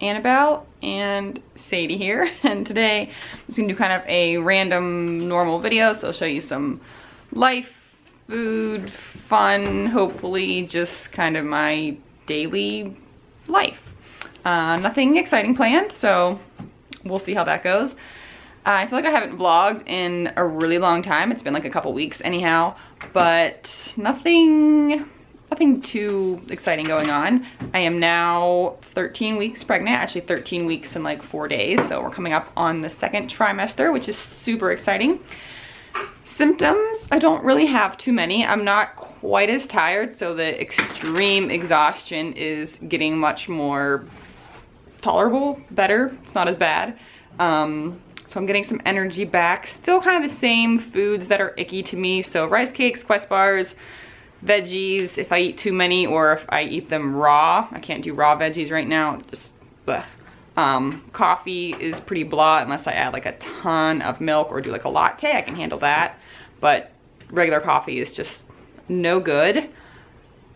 Annabelle and Sadie here, and today I'm just gonna do kind of a random normal video, so I'll show you some life, food, fun, hopefully just kind of my daily life. Nothing exciting planned, so we'll see how that goes. I feel like I haven't vlogged in a really long time. It's been like a couple weeks anyhow, but nothing too exciting going on. I am now 13 weeks pregnant, actually 13 weeks and like 4 days. So we're coming up on the second trimester, which is super exciting. Symptoms, I don't really have too many. I'm not quite as tired, so the extreme exhaustion is getting much more tolerable, better. It's not as bad. So I'm getting some energy back. Still kind of the same foods that are icky to me. So rice cakes, Quest bars, veggies if I eat too many, or if I eat them raw. I can't do raw veggies right now, just bleh. Coffee is pretty blah unless I add like a ton of milk or do like a latte. I can handle that, but regular coffee is just no good.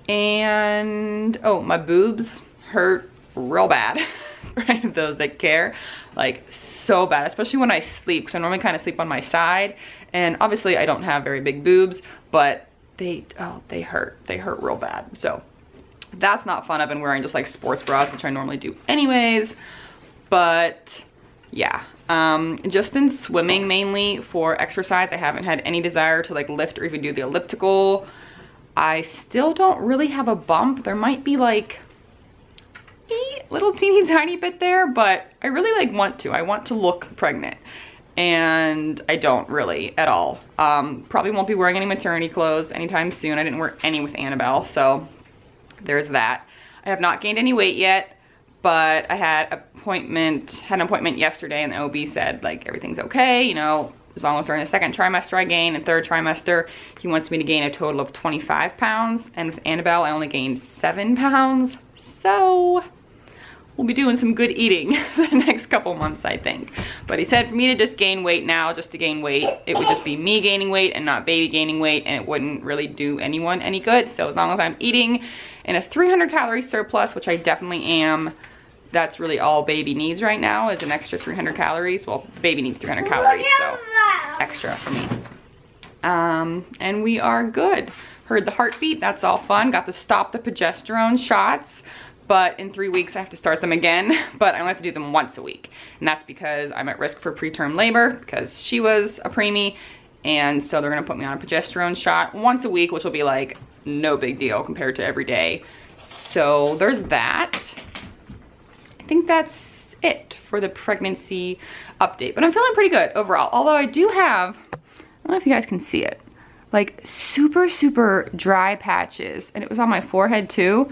And oh, my boobs hurt real bad for any of those that care, like so bad, especially when I sleep, because I normally kind of sleep on my side, and obviously I don't have very big boobs, but they hurt real bad. So that's not fun. I've been wearing just like sports bras, which I normally do anyways, but yeah. Just been swimming mainly for exercise. I haven't had any desire to like lift or even do the elliptical. I still don't really have a bump. There might be like a little teeny tiny bit there, but I really like want to. I want to look pregnant, and I don't really at all. Probably won't be wearing any maternity clothes anytime soon. I didn't wear any with Annabelle, so there's that. I have not gained any weight yet, but I had an appointment yesterday, and the OB said like everything's okay, you know, as long as during the second trimester I gain, and third trimester he wants me to gain a total of 25 pounds, and with Annabelle I only gained 7 pounds, so we'll be doing some good eating for the next couple months, I think. But he said for me to just gain weight now, just to gain weight, it would just be me gaining weight and not baby gaining weight, and it wouldn't really do anyone any good. So as long as I'm eating in a 300 calorie surplus, which I definitely am, that's really all baby needs right now, is an extra 300 calories. Well, baby needs 300 calories, so extra for me. And we are good. Heard the heartbeat, that's all fun. Got to stop the progesterone shots, but in 3 weeks I have to start them again, but I only have to do them once a week. And that's because I'm at risk for preterm labor, because she was a preemie, and so they're gonna put me on a progesterone shot once a week, which will be like no big deal compared to every day. So there's that. I think that's it for the pregnancy update, but I'm feeling pretty good overall. Although I do have, I don't know if you guys can see it, like super dry patches, and it was on my forehead too.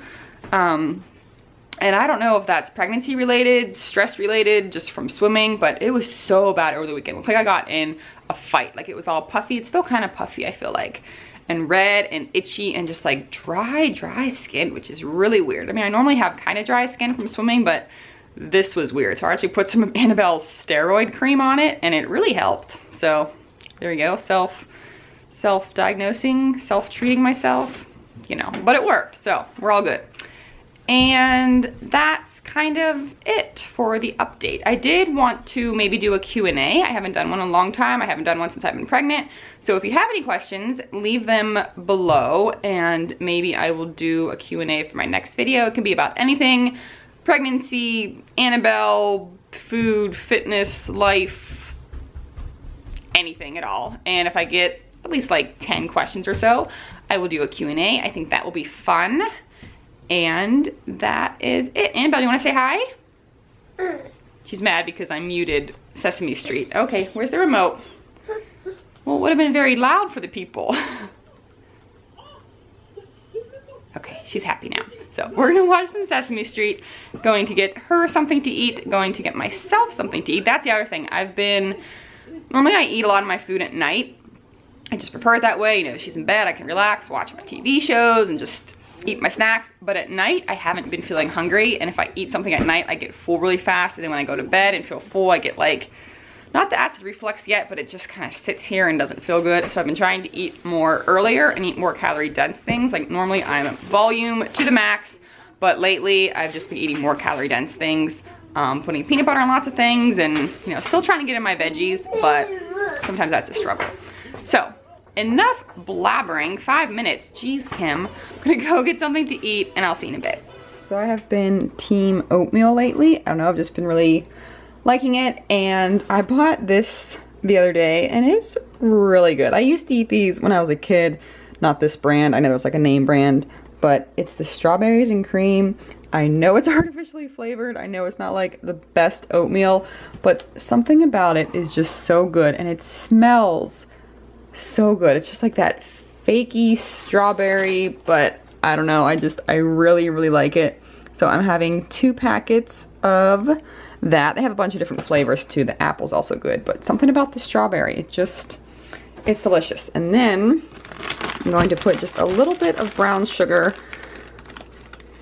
And I don't know if that's pregnancy related, stress related, just from swimming, but it was so bad over the weekend. It looked like I got in a fight. Like it was all puffy. It's still kind of puffy, I feel like, and red and itchy and just like dry skin, which is really weird. I mean, I normally have kind of dry skin from swimming, but this was weird. So I actually put some of Annabelle's steroid cream on it, and it really helped. So there you go, self-diagnosing, self-treating myself, you know, but it worked, so we're all good. And that's kind of it for the update. I did want to maybe do a Q&A. I haven't done one in a long time. I haven't done one since I've been pregnant. So if you have any questions, leave them below, and maybe I will do a Q&A for my next video. It can be about anything: pregnancy, Annabelle, food, fitness, life, anything at all. And if I get at least like 10 questions or so, I will do a Q&A. I think that will be fun. And that is it. Annabelle, you wanna say hi? She's mad because I muted Sesame Street. Okay, where's the remote? Well, it would have been very loud for the people. Okay, she's happy now. So we're gonna watch some Sesame Street, going to get her something to eat, going to get myself something to eat. That's the other thing. Normally I eat a lot of my food at night. I just prefer it that way. You know, she's in bed, I can relax, watch my TV shows, and just eat my snacks. But at night I haven't been feeling hungry, and if I eat something at night I get full really fast, and then when I go to bed and feel full I get like, not the acid reflux yet, but it just kind of sits here and doesn't feel good. So I've been trying to eat more earlier and eat more calorie dense things. Like normally I'm volume to the max, but lately I've just been eating more calorie dense things, putting peanut butter on lots of things and, you know, still trying to get in my veggies, but sometimes that's a struggle. So, enough blabbering, 5 minutes. Jeez, Kim. I'm gonna go get something to eat and I'll see you in a bit. So I have been team oatmeal lately. I don't know, I've just been really liking it, and I bought this the other day and it's really good. I used to eat these when I was a kid, not this brand. I know there's like a name brand, but it's the strawberries and cream. I know it's artificially flavored. I know it's not like the best oatmeal, but something about it is just so good, and it smells so good. It's just like that fakey strawberry, but I don't know. I really, really like it. So I'm having 2 packets of that. They have a bunch of different flavors too. The apple's also good, but something about the strawberry, it's delicious. And then I'm going to put just a little bit of brown sugar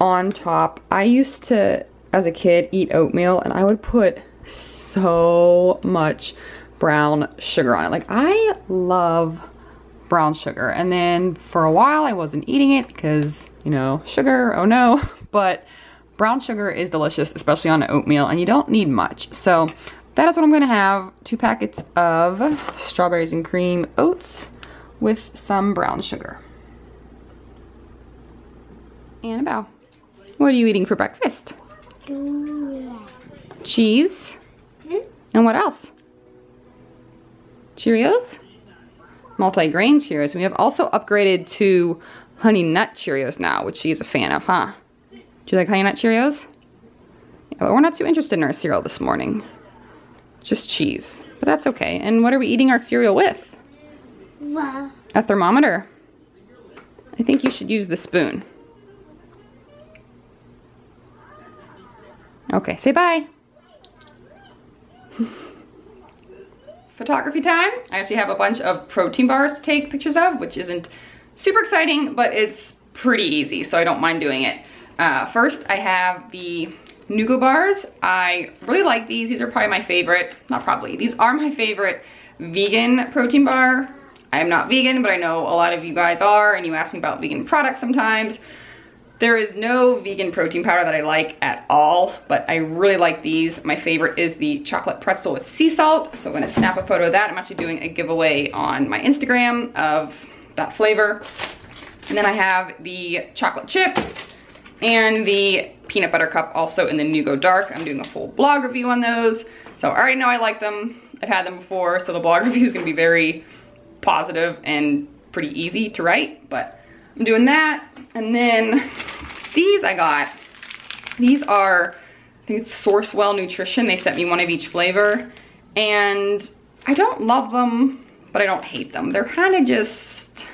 on top. I used to, as a kid, eat oatmeal and I would put so much brown sugar on it. Like, I love brown sugar. And then for a while I wasn't eating it because, you know, sugar, oh no. But brown sugar is delicious, especially on oatmeal, and you don't need much. So that is what I'm gonna have. 2 packets of strawberries and cream oats with some brown sugar. Annabelle, what are you eating for breakfast? Cheese. And what else? Cheerios? Multi-grain Cheerios. We have also upgraded to Honey Nut Cheerios now, which she's a fan of, huh? Do you like Honey Nut Cheerios? Yeah, but we're not too interested in our cereal this morning. Just cheese. But that's okay. And what are we eating our cereal with? A thermometer. I think you should use the spoon. Okay, say bye. Photography time. I actually have a bunch of protein bars to take pictures of, which isn't super exciting, but it's pretty easy, so I don't mind doing it. First, I have the Nugo bars. I really like these. These are probably my favorite, not probably, these are my favorite vegan protein bar. I am not vegan, but I know a lot of you guys are, and you ask me about vegan products sometimes. There is no vegan protein powder that I like at all, but I really like these. My favorite is the chocolate pretzel with sea salt, so I'm gonna snap a photo of that. I'm actually doing a giveaway on my Instagram of that flavor. And then I have the chocolate chip and the peanut butter cup also in the Nugo Dark. I'm doing a full blog review on those. So I already know I like them. I've had them before, so the blog review is gonna be very positive and pretty easy to write, but I'm doing that. And then these I got. These are, I think it's Sourcewell Nutrition. They sent me one of each flavor, and I don't love them, but I don't hate them. They're kind of just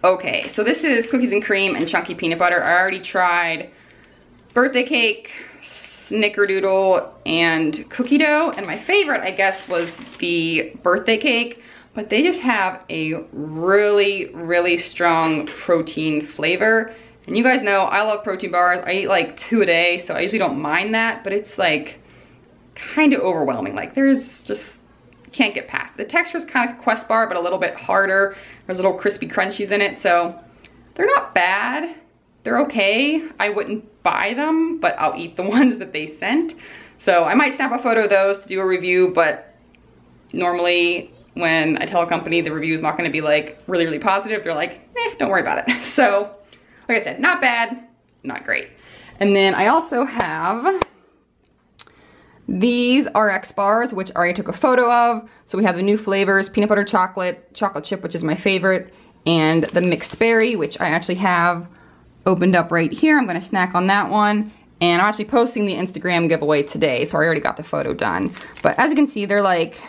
okay. So this is cookies and cream and chunky peanut butter. I already tried birthday cake, snickerdoodle, and cookie dough, and my favorite, I guess, was the birthday cake. But they just have a really, really strong protein flavor. And you guys know I love protein bars. I eat like 2 a day, so I usually don't mind that, but it's like kind of overwhelming. Like, there's just, can't get past. The texture is kind of Quest bar, but a little bit harder. There's little crispy crunchies in it, so they're not bad. They're okay. I wouldn't buy them, but I'll eat the ones that they sent. So I might snap a photo of those to do a review, but normally when I tell a company the review is not gonna be like really, really positive, they're like, don't worry about it. So, like I said, not bad, not great. And then I also have these RX bars, which I already took a photo of. So we have the new flavors, peanut butter chocolate, chocolate chip, which is my favorite, and the mixed berry, which I actually have opened up right here. I'm gonna snack on that one. And I'm actually posting the Instagram giveaway today, so I already got the photo done. But as you can see, they're like,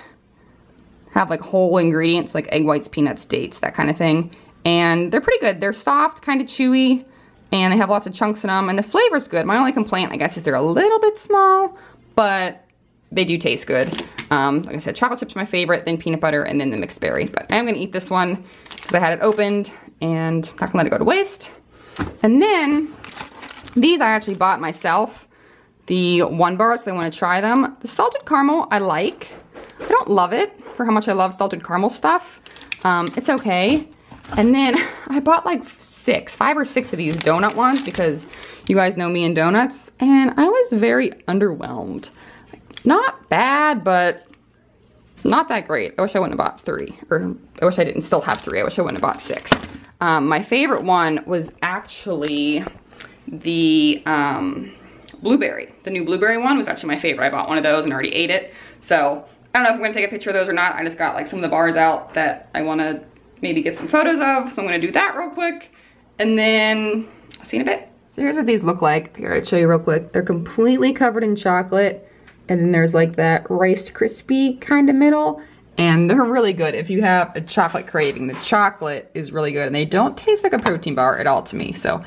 have like whole ingredients like egg whites, peanuts, dates, that kind of thing. And they're pretty good. They're soft, kind of chewy, and they have lots of chunks in them, and the flavor's good. My only complaint, I guess, is they're a little bit small, but they do taste good. Like I said, chocolate chips are my favorite, then peanut butter, and then the mixed berry. But I am gonna eat this one because I had it opened, and I'm not gonna let it go to waste. And then these I actually bought myself, the 1 bar, so I wanna try them. The salted caramel I like. I don't love it for how much I love salted caramel stuff. It's okay. And then I bought like 5 or 6 of these donut ones because you guys know me and donuts, and I was very underwhelmed. Not bad, but not that great. I wish I wouldn't have bought 3, or I wish I didn't still have 3. I wish I wouldn't have bought 6. My favorite one was actually the blueberry. The new blueberry one was actually my favorite. I bought one of those and already ate it. So I don't know if I'm gonna take a picture of those or not. I just got like some of the bars out that I wanna maybe get some photos of. So I'm gonna do that real quick. And then I'll see you in a bit. So here's what these look like. Here, I'll show you real quick. They're completely covered in chocolate. And then there's like that Rice Krispie kind of middle. And they're really good if you have a chocolate craving. The chocolate is really good and they don't taste like a protein bar at all to me. So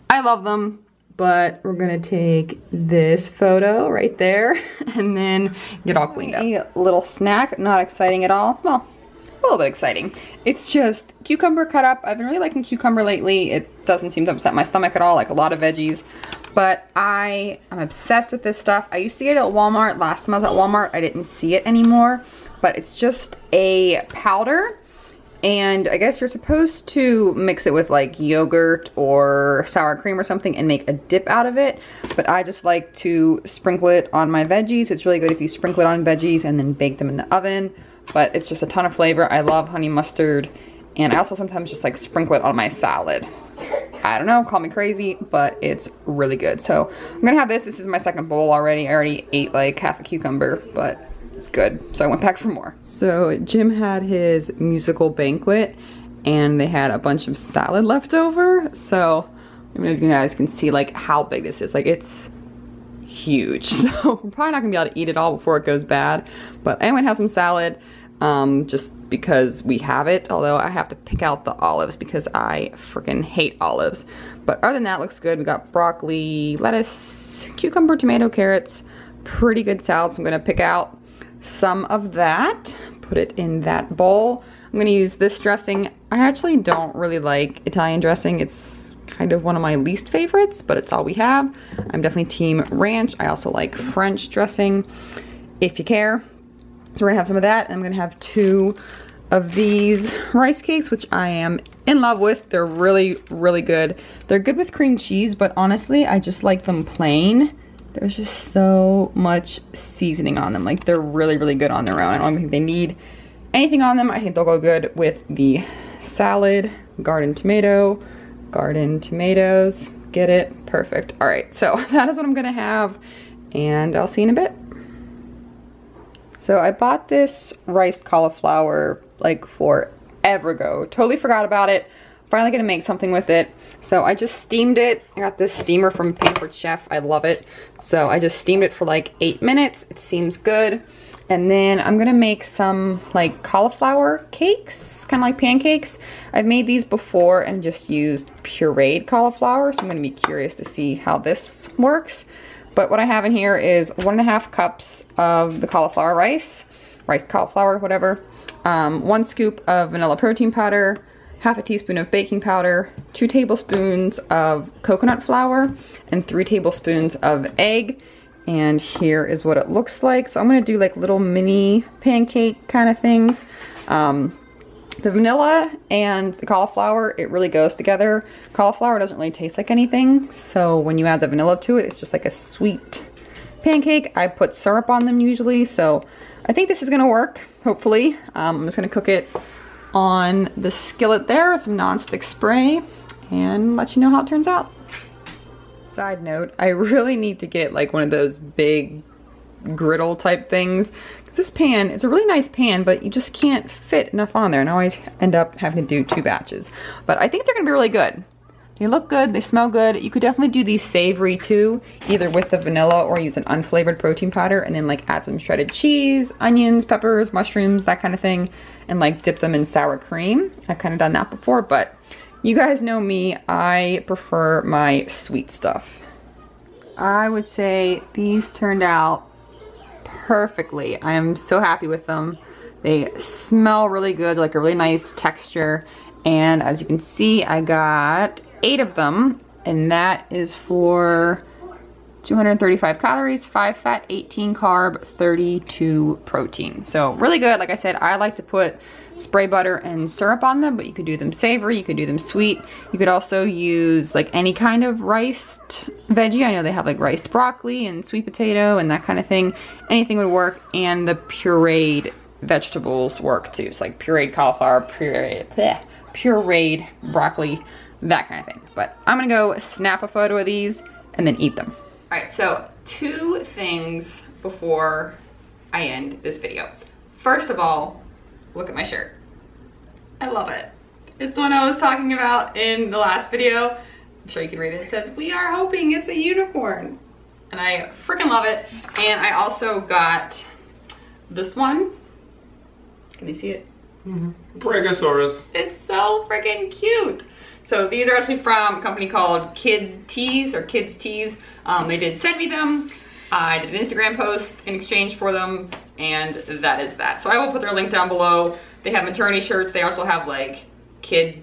I love them, but we're gonna take this photo right there and then get all cleaned up. A little snack, not exciting at all. Well, a little bit exciting. It's just cucumber cut up. I've been really liking cucumber lately. It doesn't seem to upset my stomach at all, like a lot of veggies. But I'm obsessed with this stuff. I used to get it at Walmart. Last time I was at Walmart, I didn't see it anymore. But it's just a powder. And I guess you're supposed to mix it with like yogurt or sour cream or something and make a dip out of it. But I just like to sprinkle it on my veggies. It's really good if you sprinkle it on veggies and then bake them in the oven. But it's just a ton of flavor. I love honey mustard. And I also sometimes just like sprinkle it on my salad. I don't know, call me crazy, but it's really good. So I'm gonna have this. This is my second bowl already. I already ate like half a cucumber, but it's good. So I went back for more. So Jim had his musical banquet and they had a bunch of salad left over. So I don't know if you guys can see like how big this is. Like it's huge. So we're probably not gonna be able to eat it all before it goes bad. But I went and have some salad. Just because we have it, although I have to pick out the olives because I freaking hate olives. But other than that, looks good. We got broccoli, lettuce, cucumber, tomato, carrots, pretty good salad. So I'm gonna pick out some of that, put it in that bowl. I'm gonna use this dressing. I actually don't really like Italian dressing. It's kind of one of my least favorites, but it's all we have. I'm definitely team ranch. I also like French dressing, if you care. So we're gonna have some of that, and I'm gonna have 2 of these rice cakes, which I am in love with. They're really, really good. They're good with cream cheese, but honestly, I just like them plain. There's just so much seasoning on them. Like, they're really, really good on their own. I don't think they need anything on them. I think they'll go good with the salad, garden tomatoes. Get it? Perfect. All right, so that is what I'm gonna have, and I'll see you in a bit. So I bought this riced cauliflower like forever ago. Totally forgot about it. Finally gonna make something with it. So I just steamed it. I got this steamer from Pampered Chef. I love it. So I just steamed it for like 8 minutes. It seems good. And then I'm gonna make some like cauliflower cakes, kind of like pancakes. I've made these before and just used pureed cauliflower. So I'm gonna be curious to see how this works. But what I have in here is 1.5 cups of the cauliflower riced cauliflower, whatever. 1 scoop of vanilla protein powder, 1/2 teaspoon of baking powder, 2 tablespoons of coconut flour, and 3 tablespoons of egg. And here is what it looks like. So I'm gonna do like little mini pancake kind of things. The vanilla and the cauliflower, it really goes together. Cauliflower doesn't really taste like anything, so when you add the vanilla to it, it's just like a sweet pancake. I put syrup on them usually, so I think this is gonna work, hopefully. I'm just gonna cook it on the skillet there with some nonstick spray and let you know how it turns out. Side note, I really need to get like one of those big griddle type things. This pan, it's a really nice pan, but you just can't fit enough on there, and I always end up having to do 2 batches. But I think they're gonna be really good. They look good, they smell good. You could definitely do these savory too, either with the vanilla or use an unflavored protein powder and then like add some shredded cheese, onions, peppers, mushrooms, that kind of thing, and like dip them in sour cream. I've kind of done that before, but you guys know me, I prefer my sweet stuff. I would say these turned out perfectly. I am so happy with them. They smell really good, like a really nice texture. And as you can see, I got 8 of them, and that is for 235 calories, 5 fat, 18 carb, 32 protein. So really good. Like I said, I like to put spray butter and syrup on them, but you could do them savory, you could do them sweet. You could also use like any kind of riced veggie. I know they have like riced broccoli and sweet potato and that kind of thing. Anything would work, and the pureed vegetables work too. So like pureed cauliflower, pureed broccoli, that kind of thing. But I'm gonna go snap a photo of these and then eat them. All right, so 2 things before I end this video. First of all, look at my shirt. I love it. It's one I was talking about in the last video. I'm sure you can read it. It says, "We are hoping it's a unicorn." And I freaking love it. And I also got this one. Can you see it? Mm-hmm. Brachiosaurus. It's so freaking cute. So these are actually from a company called Kids Tees. They did send me them. I did an Instagram post in exchange for them, and that is that. So I will put their link down below. They have maternity shirts. They also have like kid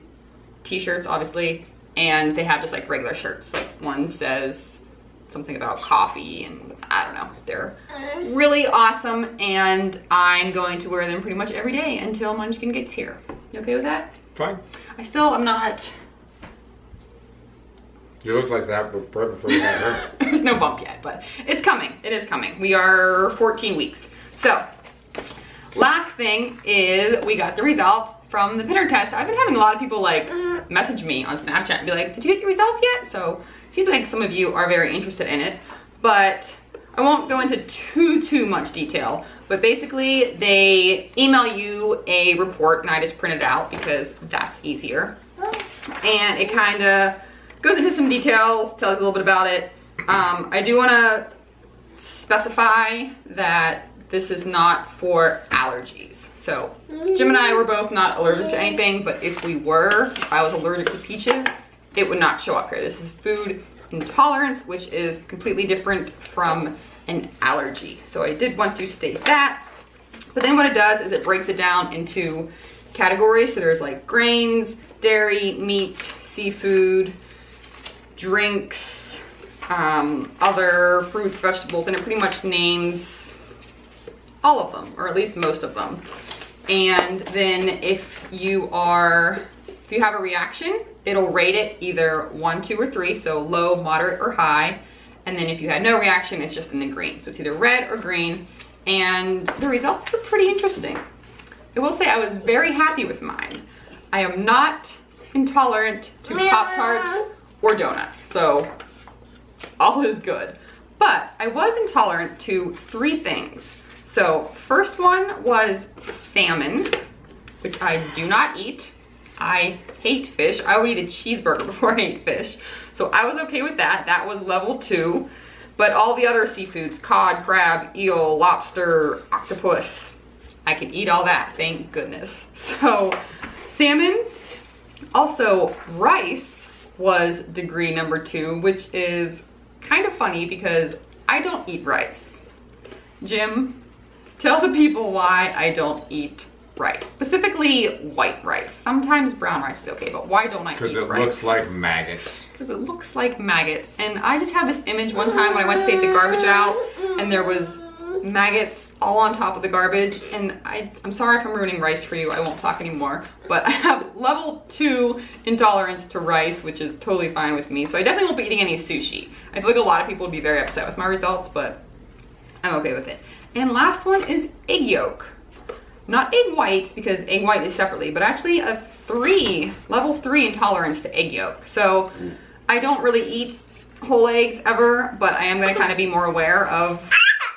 t-shirts, obviously, and they have just like regular shirts. Like one says something about coffee, and I don't know. They're really awesome, and I'm going to wear them pretty much every day until Munchkin gets here. You okay with that? Fine. I still am not. You look like that, but right before you got hurt. There's no bump yet, but it's coming. It is coming. We are 14 weeks. So, last thing is we got the results from the pinner test. I've been having a lot of people like message me on Snapchat and be like, "Did you get your results yet?" So, it seems like some of you are very interested in it, but I won't go into too much detail. But basically, they email you a report, and I just print it out because that's easier. And it kind of goes into some details, tells you a little bit about it. I do want to specify that this is not for allergies. So Jim and I were both not allergic to anything, but if I was allergic to peaches, it would not show up here. This is food intolerance, which is completely different from an allergy. So I did want to state that. But then what it does is it breaks it down into categories. So there's like grains, dairy, meat, seafood, drinks, other fruits, vegetables, and it pretty much names all of them, or at least most of them. And then if you have a reaction, it'll rate it either 1, 2, or 3, so low, moderate, or high. And then if you had no reaction, it's just in the green. So it's either red or green, and the results are pretty interesting. I will say I was very happy with mine. I am not intolerant to Pop-Tarts or donuts, so all is good. But I was intolerant to 3 things. So first one was salmon, which I do not eat. I hate fish. I would eat a cheeseburger before I ate fish. So I was okay with that. That was level 2. But all the other seafoods, cod, crab, eel, lobster, octopus, I can eat all that, thank goodness. So salmon. Also rice was degree number 2, which is kind of funny because I don't eat rice. Jim, tell the people why I don't eat rice. Specifically white rice. Sometimes brown rice is okay, but why don't I eat rice? Because it looks like maggots. Because it looks like maggots. And I just have this image one time when I went to take the garbage out and there was maggots all on top of the garbage, and I'm sorry if I'm ruining rice for you. I won't talk anymore, but I have level 2 intolerance to rice, which is totally fine with me. So I definitely won't be eating any sushi. I feel like a lot of people would be very upset with my results, but I'm okay with it. And last one is egg yolk. Not egg whites, because egg white is separately, but actually a level 3 intolerance to egg yolk. So I don't really eat whole eggs ever, but I am gonna kind of be more aware of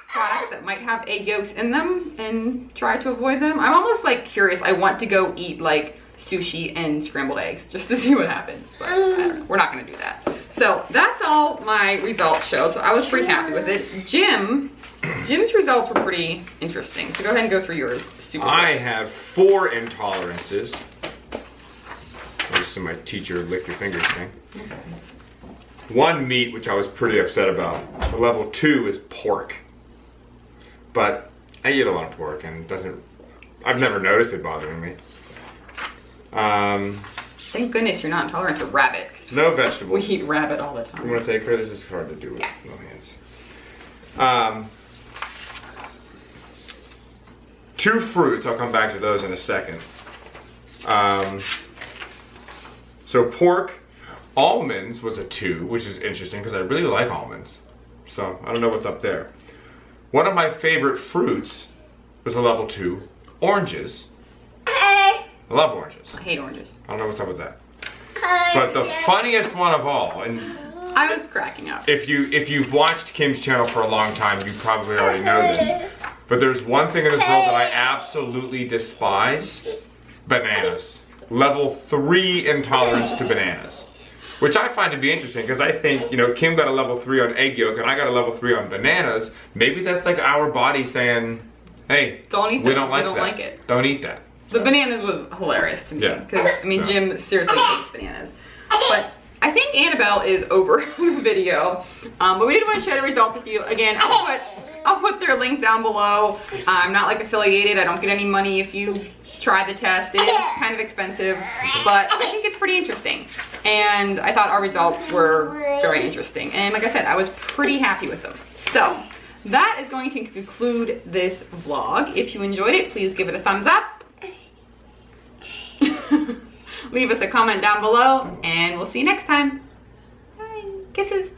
products that might have egg yolks in them and try to avoid them. I'm almost like curious. I want to go eat like sushi and scrambled eggs just to see what happens, but I don't know. We're not gonna do that. So that's all my results showed. So I was pretty happy with it. Jim's results were pretty interesting. So go ahead and go through yours. I have 4 intolerances. Just my teacher lick your fingers thing. 1 meat, which I was pretty upset about. Level 2 is pork. But I eat a lot of pork and I've never noticed it bothering me. Thank goodness you're not intolerant to rabbit, because No vegetables. We eat rabbit all the time. You want to take her? This is hard to do with no hands. 2 fruits. I'll come back to those in a second. So pork, almonds was a 2, which is interesting because I really like almonds. So I don't know what's up there. One of my favorite fruits was a level 2, oranges. I love oranges. I hate oranges. I don't know what's up with that. But the funniest one of all, and I was cracking up. if you've watched Kim's channel for a long time, you probably already know this. But there's one thing in this world that I absolutely despise: bananas. Level 3 intolerance to bananas. Which I find to be interesting because I think, you know, Kim got a level 3 on egg yolk and I got a level 3 on bananas. Maybe that's like our body saying, hey, don't eat this. We don't like that. It. Don't eat that. The bananas was hilarious to me because I mean Jim seriously hates bananas. But I think Annabelle is over the video. But we did want to share the results with you. Again, I'll put their link down below. I'm not like affiliated. I don't get any money if you try the test. It is kind of expensive, but I think it's pretty interesting. And I thought our results were very interesting. And like I said, I was pretty happy with them. So that is going to conclude this vlog. If you enjoyed it, please give it a thumbs up. Leave us a comment down below, and we'll see you next time. Bye. Kisses.